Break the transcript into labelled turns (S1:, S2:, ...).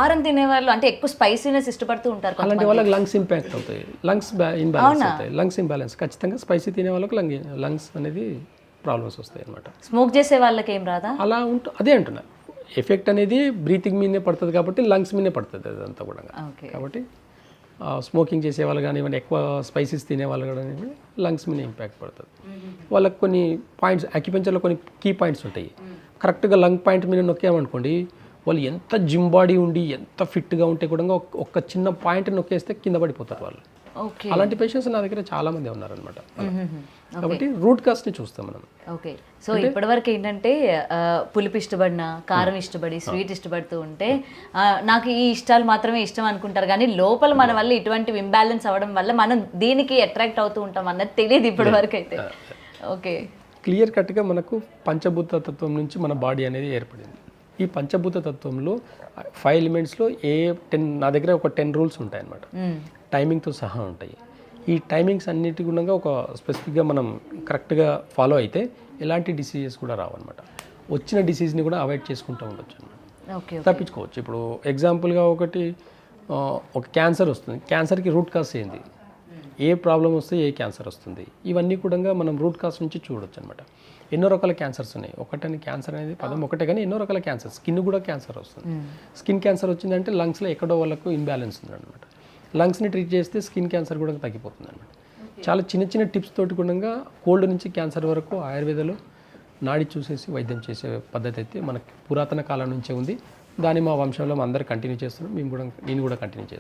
S1: కారం తినేవాళ్ళు అంటే ఎక్కువ స్పైసీనెస్ ఇష్టపడుతూ ఉంటారు
S2: అలాంటి వాళ్ళకి లంగ్స్ ఇంపాక్ట్ అవుతాయి, లంగ్స్ ఇంబ్యాలెన్స్ అవుతాయి. లంగ్స్ ఇంబ్యాలెన్స్ ఖచ్చితంగా స్పైసీ తినే వాళ్ళకి లంగ్స్ అనేది ప్రాబ్లమ్స్ వస్తాయి అనమాట.
S1: స్మోక్ చేసే వాళ్ళకి ఏం రాదా?
S2: అలా అదే అంటున్నా, ఎఫెక్ట్ అనేది బ్రీతింగ్ మీదనే పడుతుంది కాబట్టి లంగ్స్ మీదనే పడుతుంది అదంతా కూడా. కాబట్టి స్మోకింగ్ చేసే వాళ్ళు కానివ్వండి, ఎక్కువ స్పైసెస్ తినే వాళ్ళు కానివ్వండి, లంగ్స్ మీద ఇంపాక్ట్ పడుతుంది. వాళ్ళకి కొన్ని పాయింట్స్, అక్యుపెంచర్లో కొన్ని కీ పాయింట్స్ ఉంటాయి. కరెక్ట్గా లంగ్ పాయింట్ మీద నొక్కామనుకోండి, వాళ్ళు ఎంత జిమ్ బాడీ ఉండి ఎంత ఫిట్గా ఉంటే కూడా ఒక్క చిన్న పాయింట్ నొక్కేస్తే కింద పడిపోతారు వాళ్ళు. అలాంటి పేషెంట్స్ నా దగ్గర చాలా మంది ఉన్నారనమాట. కాబట్టి రూట్ కాస్ట్ని చూస్తాం మనం.
S1: ఓకే, సో ఇప్పటివరకు ఏంటంటే పులుపు ఇష్టపడిన, కారం ఇష్టపడి, స్వీట్ ఇష్టపడుతూ ఉంటే నాకు ఈ ఇష్టాలు మాత్రమే ఇష్టం అనుకుంటారు, కానీ లోపల మన వల్ల ఇటువంటి ఇంబ్యాలెన్స్ అవ్వడం వల్ల మనం దీనికి అట్రాక్ట్ అవుతూ ఉంటాం అన్నది తెలియదు ఇప్పటి వరకు అయితే. ఓకే,
S2: క్లియర్ కట్గా మనకు పంచభూత తత్వం నుంచి మన బాడీ అనేది ఏర్పడింది. ఈ పంచభూత తత్వంలో 5 ఎలిమెంట్స్లో 10, నా దగ్గర ఒక 10 రూల్స్ ఉంటాయి అన్నమాట, టైమింగ్తో సహా ఉంటాయి. ఈ టైమింగ్స్ అన్నిటి గుణంగా ఒక స్పెసిఫిక్గా మనం కరెక్ట్గా ఫాలో అయితే ఎలాంటి డిసీజెస్ కూడా రావన్నమాట. వచ్చిన డిసీజ్ని కూడా అవాయిడ్ చేసుకుంటూ ఉండొచ్చు అన్నమాట, తప్పించుకోవచ్చు. ఇప్పుడు ఎగ్జాంపుల్గా ఒక క్యాన్సర్ వస్తుంది, క్యాన్సర్కి రూట్ కాజ్ ఏంది, ఏ ప్రాబ్లం వస్తే ఏ క్యాన్సర్ వస్తుంది, ఇవన్నీ కూడా మనం రూట్ కాజ్ నుంచి చూడొచ్చు అనమాట. ఎన్నో రకాల క్యాన్సర్స్ ఉన్నాయి. ఒకటని క్యాన్సర్ అనేది పదం ఒకటే, కానీ ఎన్నో రకాల క్యాన్సర్. స్కిన్ కూడా క్యాన్సర్ వస్తుంది. స్కిన్ క్యాన్సర్ వచ్చిందంటే లంగ్స్లో ఎక్కడో వాళ్ళకు ఇంబ్యాలెన్స్ ఉందన్నమాట. లంగ్స్ని ట్రీట్ చేస్తే స్కిన్ క్యాన్సర్ కూడా తగ్గిపోతుంది అనమాట. చాలా చిన్న చిన్న టిప్స్ తోటి కూడా కోల్డ్ నుంచి క్యాన్సర్ వరకు ఆయుర్వేదంలో నాడి చూసేసి వైద్యం చేసే పద్ధతి అయితే మనకి పురాతన కాలం నుంచే ఉంది. దాన్ని మా వంశంలో అందరూ కంటిన్యూ చేస్తున్నాం, నేను కూడా కంటిన్యూ చేస్తాను.